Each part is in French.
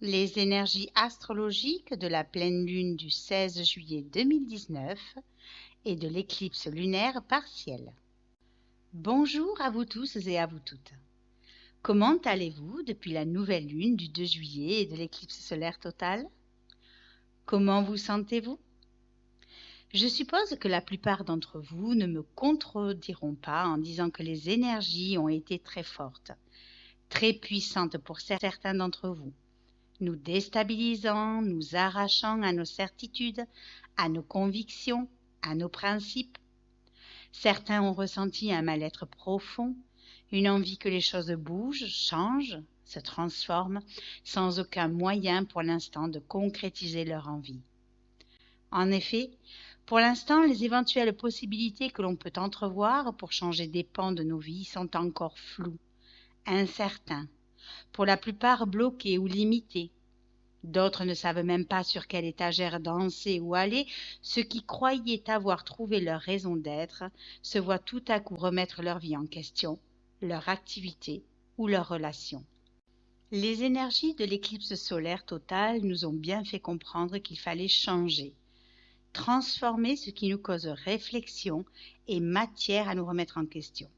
Les énergies astrologiques de la pleine lune du 16 juillet 2019 et de l'éclipse lunaire partielle. Bonjour à vous tous et à vous toutes. Comment allez-vous depuis la nouvelle lune du 2 juillet et de l'éclipse solaire totale? Comment vous sentez-vous? Je suppose que la plupart d'entre vous ne me contrediront pas en disant que les énergies ont été très fortes, très puissantes pour certains d'entre vous, nous déstabilisant, nous arrachant à nos certitudes, à nos convictions, à nos principes. Certains ont ressenti un mal-être profond, une envie que les choses bougent, changent, se transforment, sans aucun moyen pour l'instant de concrétiser leur envie. En effet, pour l'instant, les éventuelles possibilités que l'on peut entrevoir pour changer des pans de nos vies sont encore floues, incertains, pour la plupart bloqués ou limités. D'autres ne savent même pas sur quelle étagère danser ou aller. Ceux qui croyaient avoir trouvé leur raison d'être se voient tout à coup remettre leur vie en question, leur activité ou leurs relations. Les énergies de l'éclipse solaire totale nous ont bien fait comprendre qu'il fallait changer, transformer ce qui nous cause réflexion et matière à nous remettre en question.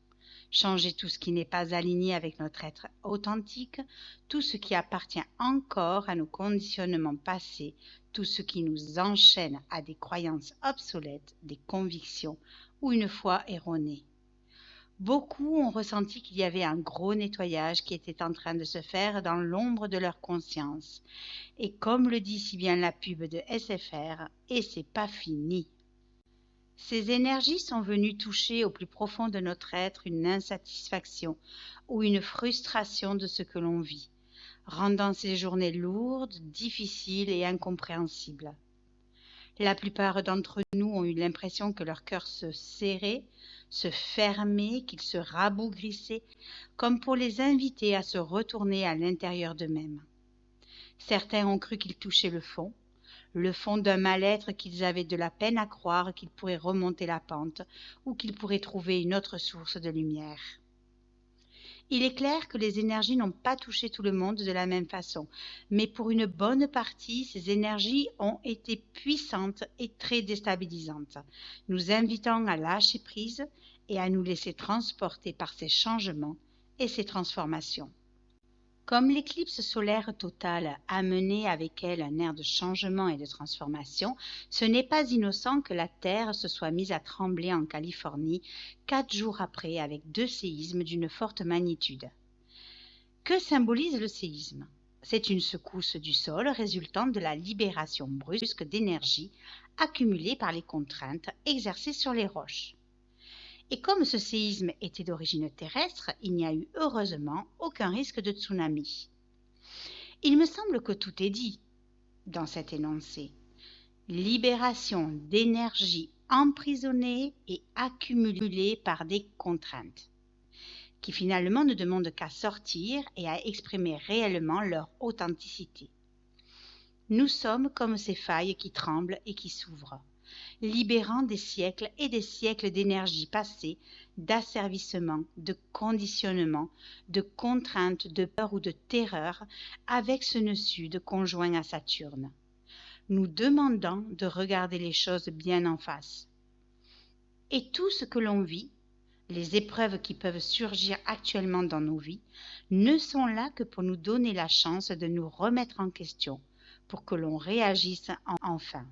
Changer tout ce qui n'est pas aligné avec notre être authentique, tout ce qui appartient encore à nos conditionnements passés, tout ce qui nous enchaîne à des croyances obsolètes, des convictions ou une foi erronée. Beaucoup ont ressenti qu'il y avait un gros nettoyage qui était en train de se faire dans l'ombre de leur conscience. Et comme le dit si bien la pub de SFR, et c'est pas fini. Ces énergies sont venues toucher au plus profond de notre être une insatisfaction ou une frustration de ce que l'on vit, rendant ces journées lourdes, difficiles et incompréhensibles. La plupart d'entre nous ont eu l'impression que leur cœur se serrait, se fermait, qu'il se rabougrissait, comme pour les inviter à se retourner à l'intérieur d'eux-mêmes. Certains ont cru qu'ils touchaient le fond d'un mal-être qu'ils avaient de la peine à croire qu'ils pourraient remonter la pente ou qu'ils pourraient trouver une autre source de lumière. Il est clair que les énergies n'ont pas touché tout le monde de la même façon, mais pour une bonne partie, ces énergies ont été puissantes et très déstabilisantes, nous invitant à lâcher prise et à nous laisser transporter par ces changements et ces transformations. Comme l'éclipse solaire totale a mené avec elle un air de changement et de transformation, ce n'est pas innocent que la Terre se soit mise à trembler en Californie 4 jours après avec 2 séismes d'une forte magnitude. Que symbolise le séisme? C'est une secousse du sol résultant de la libération brusque d'énergie accumulée par les contraintes exercées sur les roches. Et comme ce séisme était d'origine terrestre, il n'y a eu heureusement aucun risque de tsunami. Il me semble que tout est dit dans cet énoncé. Libération d'énergie emprisonnée et accumulée par des contraintes, qui finalement ne demandent qu'à sortir et à exprimer réellement leur authenticité. Nous sommes comme ces failles qui tremblent et qui s'ouvrent, libérant des siècles et des siècles d'énergie passée, d'asservissement, de conditionnement, de contraintes, de peur ou de terreur, avec ce nœud sud conjoint à Saturne, nous demandant de regarder les choses bien en face. Et tout ce que l'on vit, les épreuves qui peuvent surgir actuellement dans nos vies, ne sont là que pour nous donner la chance de nous remettre en question, pour que l'on réagisse enfin.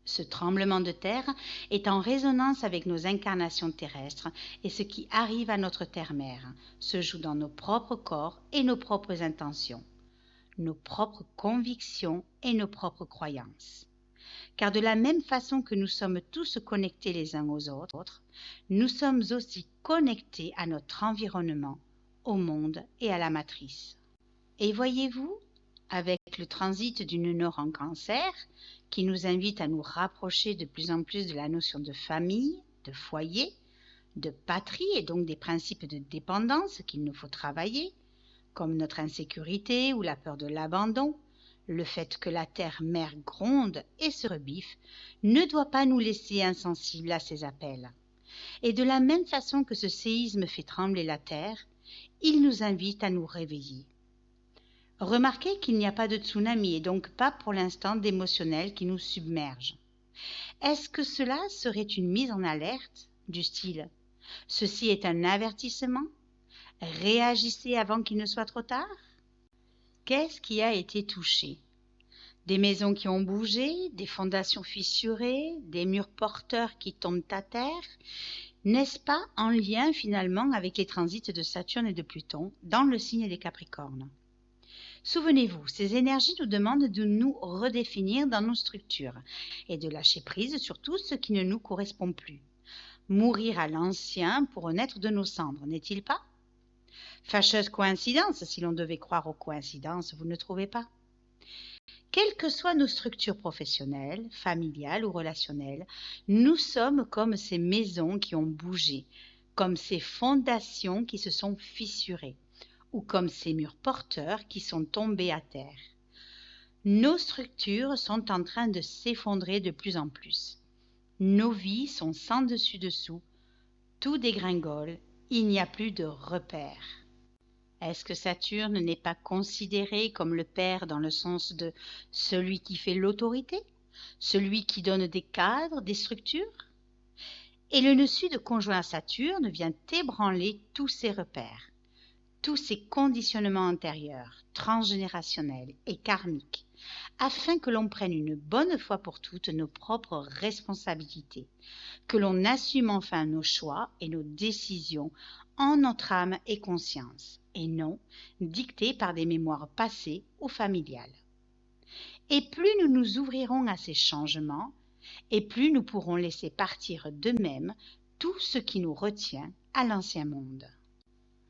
Ce tremblement de terre est en résonance avec nos incarnations terrestres et ce qui arrive à notre terre-mère se joue dans nos propres corps et nos propres intentions, nos propres convictions et nos propres croyances. Car de la même façon que nous sommes tous connectés les uns aux autres, nous sommes aussi connectés à notre environnement, au monde et à la matrice. Et voyez-vous, avec le transit d'une Nord en Cancer, qui nous invite à nous rapprocher de plus en plus de la notion de famille, de foyer, de patrie et donc des principes de dépendance qu'il nous faut travailler, comme notre insécurité ou la peur de l'abandon, le fait que la terre-mère gronde et se rebiffe ne doit pas nous laisser insensibles à ces appels. Et de la même façon que ce séisme fait trembler la terre, il nous invite à nous réveiller. Remarquez qu'il n'y a pas de tsunami et donc pas pour l'instant d'émotionnel qui nous submerge. Est-ce que cela serait une mise en alerte du style « Ceci est un avertissement, réagissez avant qu'il ne soit trop tard ». Qu'est-ce qui a été touché? Des maisons qui ont bougé, des fondations fissurées, des murs porteurs qui tombent à terre. N'est-ce pas en lien finalement avec les transits de Saturne et de Pluton dans le signe des Capricornes? Souvenez-vous, ces énergies nous demandent de nous redéfinir dans nos structures et de lâcher prise sur tout ce qui ne nous correspond plus. Mourir à l'ancien pour renaître de nos cendres, n'est-il pas? Fâcheuse coïncidence si l'on devait croire aux coïncidences, vous ne trouvez pas? Quelles que soient nos structures professionnelles, familiales ou relationnelles, nous sommes comme ces maisons qui ont bougé, comme ces fondations qui se sont fissurées, ou comme ces murs porteurs qui sont tombés à terre. Nos structures sont en train de s'effondrer de plus en plus. Nos vies sont sans dessus-dessous, tout dégringole, il n'y a plus de repères. Est-ce que Saturne n'est pas considéré comme le père dans le sens de celui qui fait l'autorité, celui qui donne des cadres, des structures? Et le nœud sud conjoint à Saturne vient ébranler tous ces repères, tous ces conditionnements antérieurs, transgénérationnels et karmiques, afin que l'on prenne une bonne fois pour toutes nos propres responsabilités, que l'on assume enfin nos choix et nos décisions en notre âme et conscience, et non dictées par des mémoires passées ou familiales. Et plus nous nous ouvrirons à ces changements, et plus nous pourrons laisser partir d'eux-mêmes tout ce qui nous retient à l'ancien monde.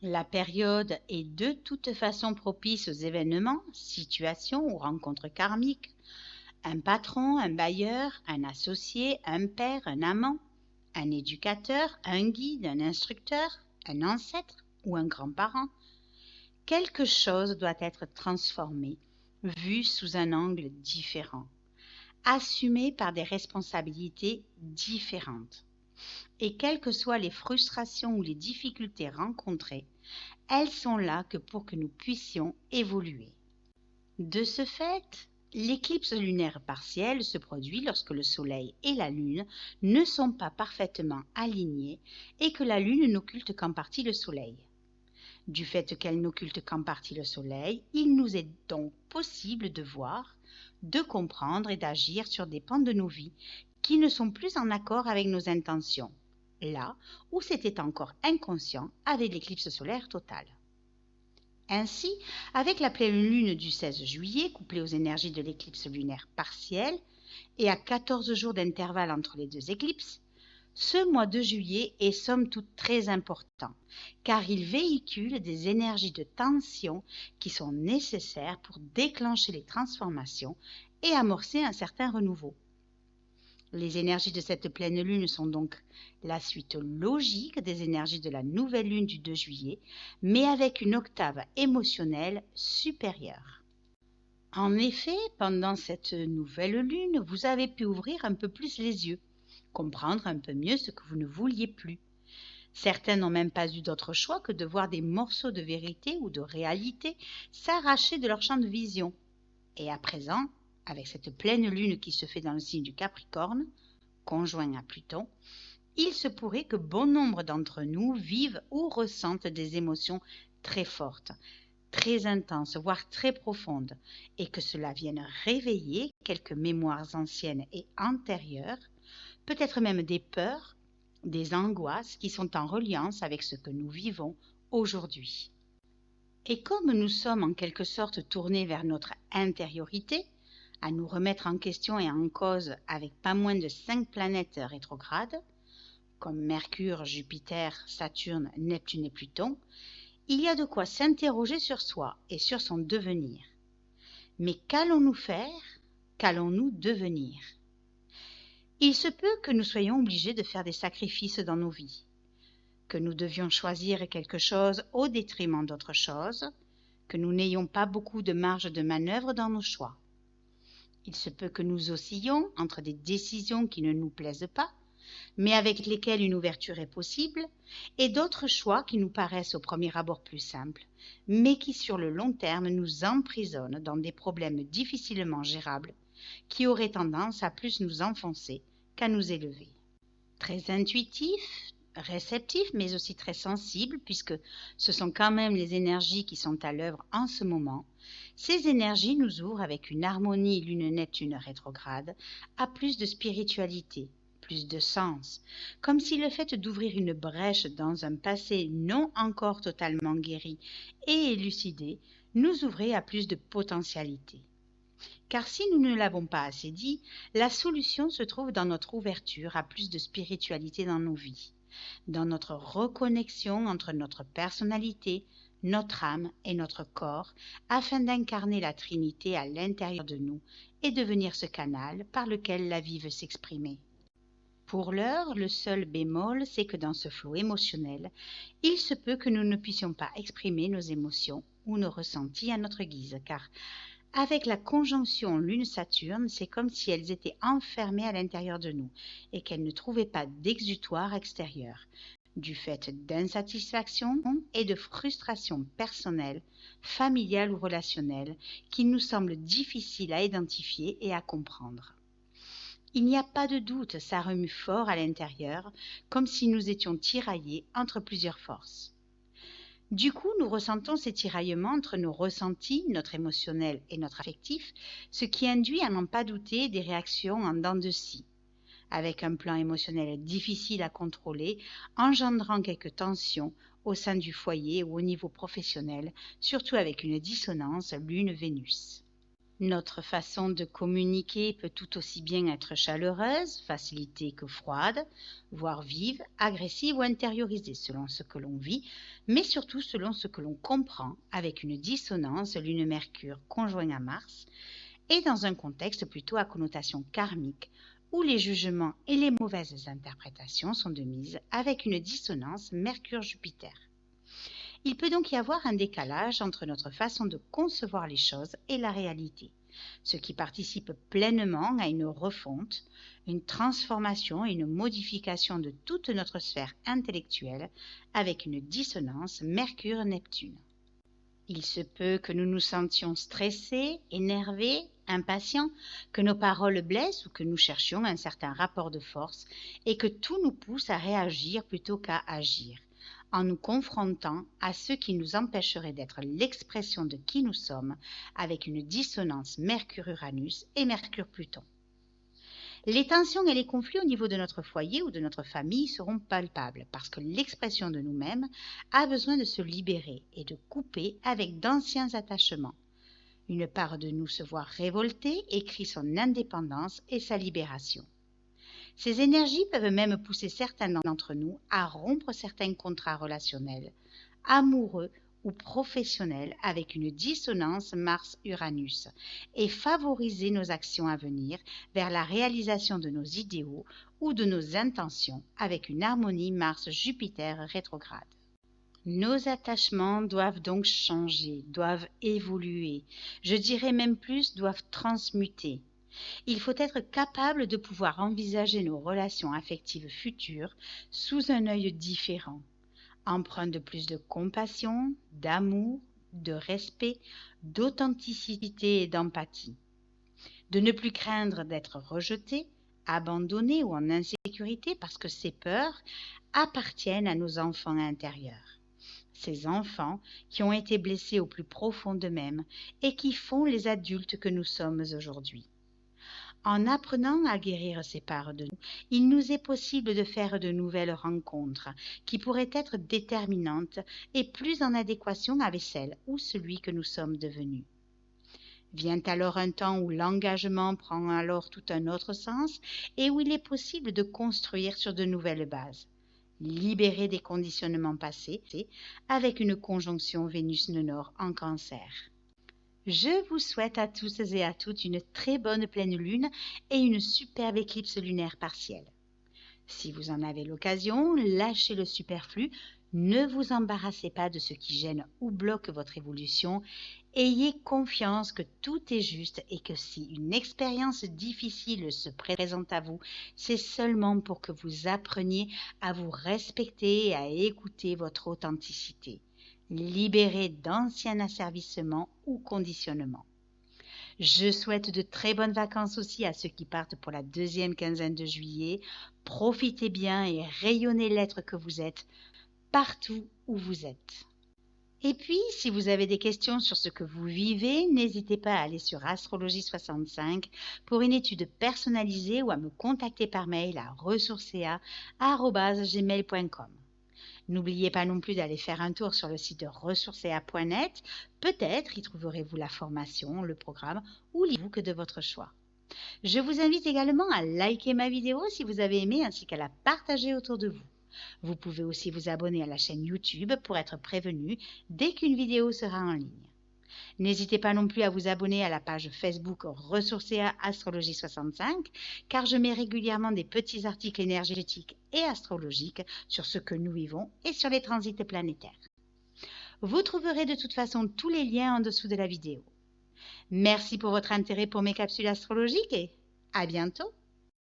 La période est de toute façon propice aux événements, situations ou rencontres karmiques. Un patron, un bailleur, un associé, un père, un amant, un éducateur, un guide, un instructeur, un ancêtre ou un grand-parent. Quelque chose doit être transformé, vu sous un angle différent, assumé par des responsabilités différentes. Et quelles que soient les frustrations ou les difficultés rencontrées, elles sont là que pour que nous puissions évoluer. De ce fait, l'éclipse lunaire partielle se produit lorsque le Soleil et la Lune ne sont pas parfaitement alignés et que la Lune n'occulte qu'en partie le Soleil. Du fait qu'elle n'occulte qu'en partie le Soleil, il nous est donc possible de voir, de comprendre et d'agir sur des pans de nos vies qui ne sont plus en accord avec nos intentions, là où c'était encore inconscient avec l'éclipse solaire totale. Ainsi, avec la pleine lune du 16 juillet, couplée aux énergies de l'éclipse lunaire partielle, et à 14 jours d'intervalle entre les deux éclipses, ce mois de juillet est somme toute très important, car il véhicule des énergies de tension qui sont nécessaires pour déclencher les transformations et amorcer un certain renouveau. Les énergies de cette pleine lune sont donc la suite logique des énergies de la nouvelle lune du 2 juillet, mais avec une octave émotionnelle supérieure. En effet, pendant cette nouvelle lune, vous avez pu ouvrir un peu plus les yeux, comprendre un peu mieux ce que vous ne vouliez plus. Certains n'ont même pas eu d'autre choix que de voir des morceaux de vérité ou de réalité s'arracher de leur champ de vision. Et à présent, avec cette pleine lune qui se fait dans le signe du Capricorne, conjoint à Pluton, il se pourrait que bon nombre d'entre nous vivent ou ressentent des émotions très fortes, très intenses, voire très profondes, et que cela vienne réveiller quelques mémoires anciennes et antérieures, peut-être même des peurs, des angoisses qui sont en reliance avec ce que nous vivons aujourd'hui. Et comme nous sommes en quelque sorte tournés vers notre intériorité, à nous remettre en question et en cause avec pas moins de 5 planètes rétrogrades, comme Mercure, Jupiter, Saturne, Neptune et Pluton, il y a de quoi s'interroger sur soi et sur son devenir. Mais qu'allons-nous faire? Qu'allons-nous devenir? Il se peut que nous soyons obligés de faire des sacrifices dans nos vies, que nous devions choisir quelque chose au détriment d'autre chose, que nous n'ayons pas beaucoup de marge de manœuvre dans nos choix. Il se peut que nous oscillions entre des décisions qui ne nous plaisent pas, mais avec lesquels une ouverture est possible, et d'autres choix qui nous paraissent au premier abord plus simples, mais qui sur le long terme nous emprisonnent dans des problèmes difficilement gérables, qui auraient tendance à plus nous enfoncer qu'à nous élever. Très intuitif, réceptif, mais aussi très sensible, puisque ce sont quand même les énergies qui sont à l'œuvre en ce moment. Ces énergies nous ouvrent avec une harmonie lune Neptune rétrograde à plus de spiritualité, plus de sens, comme si le fait d'ouvrir une brèche dans un passé non encore totalement guéri et élucidé nous ouvrait à plus de potentialité. Car si nous ne l'avons pas assez dit, la solution se trouve dans notre ouverture à plus de spiritualité dans nos vies, dans notre reconnexion entre notre personnalité, notre âme et notre corps, afin d'incarner la Trinité à l'intérieur de nous et devenir ce canal par lequel la vie veut s'exprimer. Pour l'heure, le seul bémol, c'est que dans ce flot émotionnel, il se peut que nous ne puissions pas exprimer nos émotions ou nos ressentis à notre guise, car avec la conjonction Lune-Saturne, c'est comme si elles étaient enfermées à l'intérieur de nous et qu'elles ne trouvaient pas d'exutoire extérieur, du fait d'insatisfaction et de frustration personnelle, familiale ou relationnelle, qui nous semblent difficiles à identifier et à comprendre. Il n'y a pas de doute, ça remue fort à l'intérieur, comme si nous étions tiraillés entre plusieurs forces. Du coup, nous ressentons ces tiraillements entre nos ressentis, notre émotionnel et notre affectif, ce qui induit à n'en pas douter des réactions en dents de scie, avec un plan émotionnel difficile à contrôler, engendrant quelques tensions au sein du foyer ou au niveau professionnel, surtout avec une dissonance Lune-Vénus. Notre façon de communiquer peut tout aussi bien être chaleureuse, facilitée que froide, voire vive, agressive ou intériorisée selon ce que l'on vit, mais surtout selon ce que l'on comprend avec une dissonance Lune-Mercure conjoint à Mars et dans un contexte plutôt à connotation karmique où les jugements et les mauvaises interprétations sont de mise avec une dissonance Mercure-Jupiter. Il peut donc y avoir un décalage entre notre façon de concevoir les choses et la réalité, ce qui participe pleinement à une refonte, une transformation et une modification de toute notre sphère intellectuelle avec une dissonance Mercure-Neptune. Il se peut que nous nous sentions stressés, énervés, impatients, que nos paroles blessent ou que nous cherchions un certain rapport de force et que tout nous pousse à réagir plutôt qu'à agir, en nous confrontant à ce qui nous empêcherait d'être l'expression de qui nous sommes avec une dissonance Mercure-Uranus et Mercure-Pluton. Les tensions et les conflits au niveau de notre foyer ou de notre famille seront palpables parce que l'expression de nous-mêmes a besoin de se libérer et de couper avec d'anciens attachements. Une part de nous se voit révoltée et crie son indépendance et sa libération. Ces énergies peuvent même pousser certains d'entre nous à rompre certains contrats relationnels, amoureux ou professionnels avec une dissonance Mars-Uranus et favoriser nos actions à venir vers la réalisation de nos idéaux ou de nos intentions avec une harmonie Mars-Jupiter rétrograde. Nos attachements doivent donc changer, doivent évoluer, je dirais même plus, doivent transmuter. Il faut être capable de pouvoir envisager nos relations affectives futures sous un œil différent, empreint de plus de compassion, d'amour, de respect, d'authenticité et d'empathie. De ne plus craindre d'être rejeté, abandonné ou en insécurité parce que ces peurs appartiennent à nos enfants intérieurs. Ces enfants qui ont été blessés au plus profond d'eux-mêmes et qui font les adultes que nous sommes aujourd'hui. En apprenant à guérir ces parts de nous, il nous est possible de faire de nouvelles rencontres qui pourraient être déterminantes et plus en adéquation avec celle ou celui que nous sommes devenus. Vient alors un temps où l'engagement prend alors tout un autre sens et où il est possible de construire sur de nouvelles bases, libérer des conditionnements passés avec une conjonction Vénus-Nord en Cancer. Je vous souhaite à tous et à toutes une très bonne pleine lune et une superbe éclipse lunaire partielle. Si vous en avez l'occasion, lâchez le superflu, ne vous embarrassez pas de ce qui gêne ou bloque votre évolution Ayez confiance que tout est juste et que si une expérience difficile se présente à vous, c'est seulement pour que vous appreniez à vous respecter et à écouter votre authenticité, libérée d'anciens asservissements ou conditionnements. Je souhaite de très bonnes vacances aussi à ceux qui partent pour la deuxième quinzaine de juillet. Profitez bien et rayonnez l'être que vous êtes partout où vous êtes. Et puis, si vous avez des questions sur ce que vous vivez, n'hésitez pas à aller sur Astrologie 65 pour une étude personnalisée ou à me contacter par mail à ressourcea@gmail.com. N'oubliez pas non plus d'aller faire un tour sur le site de ressourcea.net. Peut-être y trouverez-vous la formation, le programme ou l'e-book de votre choix. Je vous invite également à liker ma vidéo si vous avez aimé ainsi qu'à la partager autour de vous. Vous pouvez aussi vous abonner à la chaîne YouTube pour être prévenu dès qu'une vidéo sera en ligne. N'hésitez pas non plus à vous abonner à la page Facebook Ressourcea Astrologie 65 car je mets régulièrement des petits articles énergétiques et astrologiques sur ce que nous vivons et sur les transits planétaires. Vous trouverez de toute façon tous les liens en dessous de la vidéo. Merci pour votre intérêt pour mes capsules astrologiques et à bientôt!